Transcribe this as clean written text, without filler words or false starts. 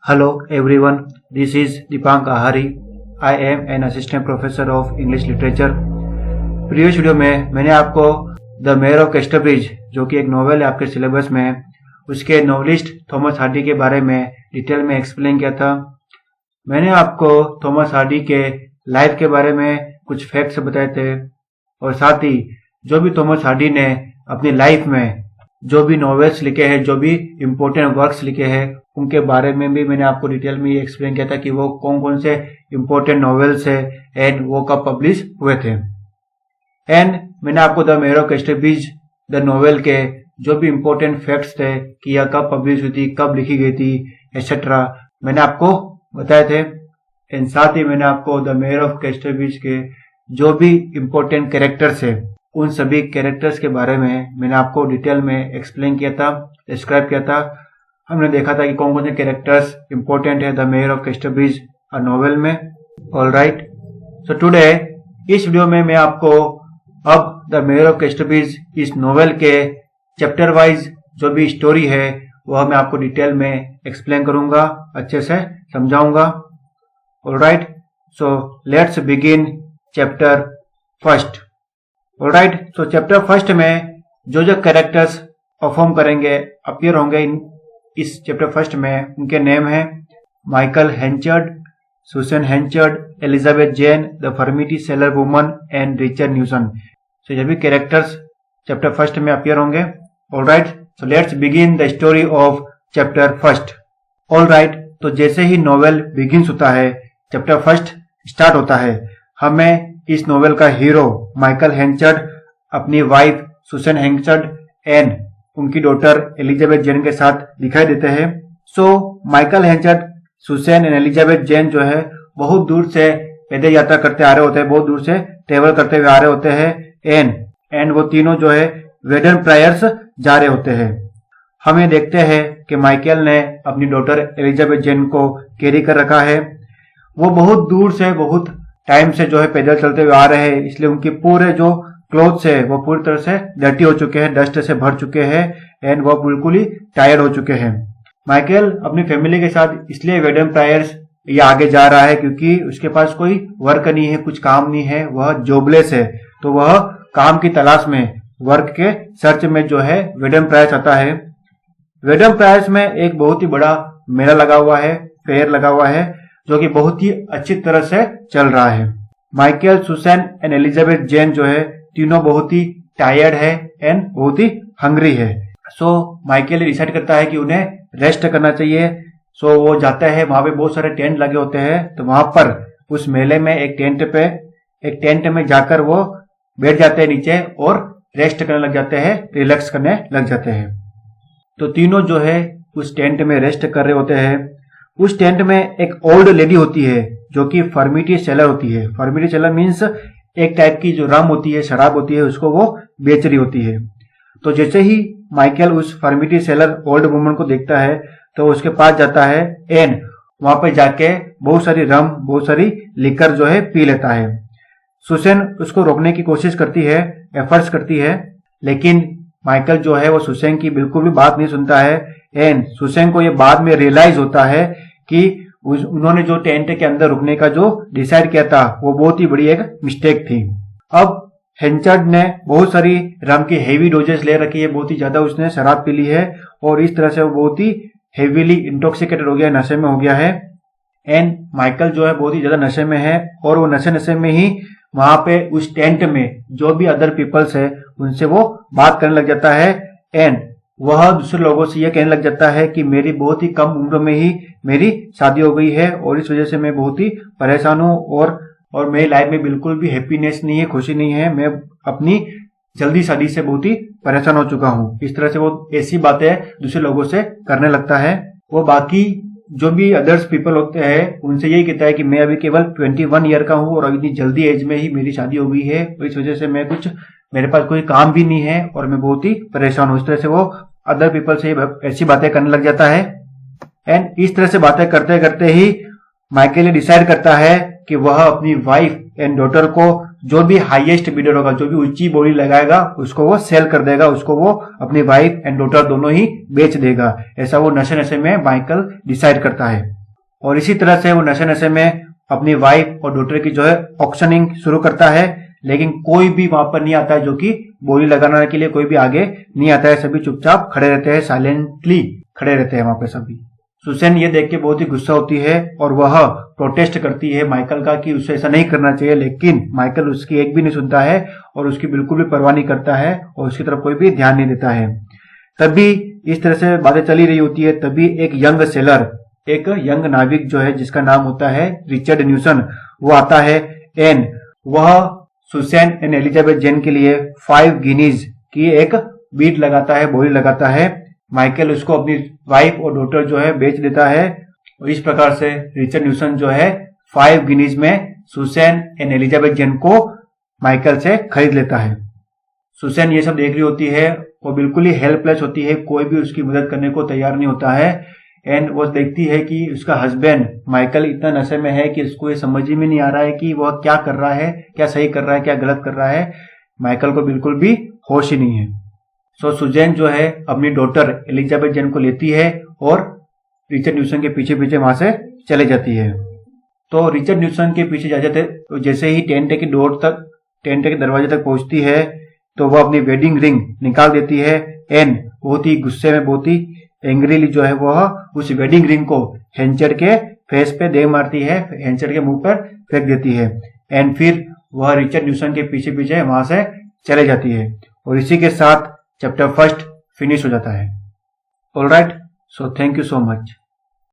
Hello everyone, this is Deepank Ahari. I am an assistant professor of English literature. Previous video में मैंने आपको the mayor of Casterbridge जो कि एक novel है आपके सिलेबस में, उसके नॉवेलिस्ट थॉमस हार्डी के बारे में डिटेल में एक्सप्लेन किया था। मैंने आपको थॉमस हार्डी के लाइफ के बारे में कुछ फैक्ट्स बताए थे और साथ ही जो भी थॉमस हार्डी ने अपनी लाइफ में जो भी नॉवेल्स लिखे हैं, जो भी इम्पोर्टेंट वर्क्स लिखे हैं, उनके बारे में भी मैंने आपको डिटेल में ये एक्सप्लेन किया था कि वो कौन कौन से इम्पोर्टेंट नॉवेल्स है एंड वो कब पब्लिश हुए थे। एंड मैंने आपको the mayor of Casterbridge the novel के जो भी इम्पोर्टेंट फैक्ट्स थे कि यह कब पब्लिश हुई थी, कब लिखी गई थी, एक्सेट्रा मैंने आपको बताए थे। एंड साथ ही मैंने आपको द मेयर ऑफ कैस्टरब्रिज के जो भी इम्पोर्टेंट कैरेक्टर्स है, उन सभी कैरेक्टर्स के बारे में मैंने आपको डिटेल में एक्सप्लेन किया था, डिस्क्राइब किया था। हमने देखा था कि कौन कौन से कैरेक्टर्स इंपॉर्टेंट है the mayor of Casterbridge novel में। ऑलराइट, सो टुडे इस वीडियो में मैं आपको अब द मेयर ऑफ कैस्टरब्रिज इस नॉवेल के चैप्टर वाइज जो भी स्टोरी है वह मैं आपको डिटेल में एक्सप्लेन करूंगा, अच्छे से समझाऊंगा। Alright, so let's begin chapter first. Alright, so chapter first में जो जो कैरेक्टर्स परफॉर्म करेंगे, अपीयर होंगे इस चैप्टर फर्स्ट में, उनके नेम है Michael Henchard, Susan Henchard, Elizabeth Jane, the furmity seller woman and Richard Newson. So ये भी कैरेक्टर्स चैप्टर फर्स्ट में अपीयर होंगे। Alright, so let's begin the story of chapter first. Alright, तो जैसे ही novel begins होता है, chapter first start होता है, हमें इस नॉवेल का हीरो माइकल हेंचर्ड अपनी वाइफ सुसन हेंचर्ड एंड उनकी डॉटर एलिजाबेथ जेन के साथ दिखाई देते हैं। So Michael Henchard, Susan and Elizabeth जेन जो है बहुत दूर से पैदल यात्रा करते आ रहे होते हैं, बहुत दूर से ट्रेवल करते हुए आ रहे होते हैं एंड वो तीनों जो है वेडन प्रायर्स जा रहे होते हैं। हम ये देखते हैं कि माइकल ने अपनी डॉटर एलिजाबेथ जेन को कैरी कर रखा है। वो बहुत दूर से, बहुत टाइम से जो है पैदल चलते हुए आ रहे हैं, इसलिए उनके पूरे जो क्लोथ्स है वो पूरी तरह से डर्टी हो चुके हैं, डस्ट से भर चुके हैं एंड वो बिल्कुल ही टायर्ड हो चुके हैं। माइकल अपनी फैमिली के साथ इसलिए वेडन प्रायर्स ये आगे जा रहा है क्योंकि उसके पास कोई वर्क नहीं है, कुछ काम नहीं है, वह जॉबलेस है। तो वह काम की तलाश में, वर्क के सर्च में जो है वेडन प्रायर्स आता है। वेडन प्रायर्स में एक बहुत ही बड़ा मेला लगा हुआ है, फेयर लगा हुआ है, जो कि बहुत ही अच्छी तरह से चल रहा है। माइकल, सुसन एंड एलिजाबेथ जेन जो है तीनों बहुत ही टायर्ड है एंड बहुत ही हंग्री है। सो माइकल डिसाइड करता है कि उन्हें रेस्ट करना चाहिए। सो वो जाता है, वहां पे बहुत सारे टेंट लगे होते हैं, तो वहां पर उस मेले में एक टेंट में जाकर वो बैठ जाते हैं नीचे और रेस्ट करने लग जाते हैं, रिलैक्स करने लग जाते हैं। तो तीनों जो है उस टेंट में रेस्ट कर रहे होते हैं। उस टेंट में एक ओल्ड लेडी होती है जो कि फर्मिटी सेलर होती है। फर्मिटी सेलर मीन्स एक टाइप की जो रम होती है, शराब होती है, उसको वो बेच रही होती है। तो जैसे ही माइकल उस फर्मिटी सेलर ओल्ड वुमन को देखता है तो उसके पास जाता है एंड वहां पे जाके बहुत सारी रम, बहुत सारी लिकर जो है पी लेता है। सुसन उसको रोकने की कोशिश करती है, एफर्ट्स करती है, लेकिन माइकल जो है वो सुसन की बिल्कुल भी बात नहीं सुनता है एंड सुसन को ये बाद में रियलाइज होता है कि उन्होंने जो टेंट के अंदर रुकने का जो डिसाइड किया था वो बहुत ही बड़ी एक मिस्टेक थी। अब हेंचर्ड ने बहुत सारी रम की हेवी डोजेस ले रखी है, बहुत ही ज्यादा उसने शराब पी ली है और इस तरह से वो बहुत ही हेवीली इंटॉक्सिकेटेड हो गया, नशे में हो गया है। एंड माइकल जो है बहुत ही ज्यादा नशे में है और वो नशे में ही वहां पे उस टेंट में जो भी अदर पीपल्स है उनसे वो बात करने लग जाता है एंड वह दूसरे लोगों से यह कहने लग जाता है कि मेरी बहुत ही कम उम्र में ही मेरी शादी हो गई है और इस वजह से मैं बहुत ही परेशान हूँ और मेरी लाइफ में बिल्कुल भी हैप्पीनेस नहीं है, खुशी नहीं है, मैं अपनी जल्दी शादी से बहुत ही परेशान हो चुका हूँ। इस तरह से वो ऐसी बातें दूसरे लोगों से करने लगता है। वो बाकी जो भी अदर्स पीपल होते हैं उनसे यही कहता है कि मैं अभी केवल 21 ईयर का हूँ और इतनी जल्दी एज में ही मेरी शादी हो गई है और इस वजह से मेरे पास कोई काम भी नहीं है और मैं बहुत ही परेशान हूँ। इस तरह से वो अदर पीपल से ऐसी बातें करने लग जाता है एंड इस तरह से बातें करते करते ही माइकल डिसाइड करता है कि वह अपनी वाइफ एंड डॉटर को जो भी हाईएस्ट बिडर होगा, जो भी ऊंची बोली लगाएगा, उसको वो सेल कर देगा, उसको वो अपनी वाइफ एंड डॉटर दोनों ही बेच देगा। ऐसा वो नशे नशे में माइकल डिसाइड करता है। और इसी तरह से वो नशे नशे में अपनी वाइफ और डॉटर की जो है ऑक्शनिंग शुरू करता है, लेकिन कोई भी वहां पर नहीं आता है जो कि बोली लगाने के लिए कोई भी आगे नहीं आता है। सभी चुपचाप खड़े रहते हैं, साइलेंटली खड़े रहते हैं वहां पे सभी। सुसैन ये देख के बहुत ही गुस्सा होती है और वह प्रोटेस्ट करती है माइकल का कि उसे ऐसा नहीं करना चाहिए, लेकिन माइकल उसकी एक भी नहीं सुनता है और उसकी बिल्कुल भी परवाह नहीं करता है और उसकी तरफ कोई भी ध्यान नहीं देता है। तभी इस तरह से बातें चली रही होती है, तभी एक यंग सेलर, एक यंग नाविक जो है जिसका नाम होता है रिचर्ड न्यूसन, वो आता है एंड वह सुसैन एंड एलिजाबेथ जेन के लिए 5 गिनीज की एक बीट लगाता है, बोली लगाता है। माइकल उसको अपनी वाइफ और डॉटर जो है बेच देता है और इस प्रकार से रिचर्ड न्यूसन जो है 5 गिनीज में सुसैन एंड एलिजाबेथ जेन को माइकल से खरीद लेता है। सुसैन ये सब देख रही होती है, वो बिल्कुल ही हेल्पलेस होती है, कोई भी उसकी मदद करने को तैयार नहीं होता है। एंड वो देखती है कि उसका हस्बैंड माइकल इतना नशे में है कि उसको ये समझ में नहीं आ रहा है कि वह क्या कर रहा है, क्या सही कर रहा है, क्या गलत कर रहा है। माइकल को बिल्कुल भी होश ही नहीं है। सो सुजैन जो है अपनी डॉटर एलिजाबेथ जेन को लेती है और रिचर्ड न्यूसन के पीछे पीछे वहां से चले जाती है। तो रिचर्ड न्यूसन के पीछे जाते तो जैसे ही टेंट के दरवाजे तक पहुंचती है तो वह अपनी वेडिंग रिंग निकाल देती है एंड बहुत ही गुस्से में, बहुत ही एंग्रीली जो है वह उस वेडिंग रिंग को हेंचर के फेस पे दे मारती है, हेंचर के मुंह पर फेंक देती है एंड फिर वह रिचर्ड न्यूसन के पीछे पीछे वहां से चले जाती है। और इसी के साथ चैप्टर 1 फिनिश हो जाता है। Alright, so thank you so much.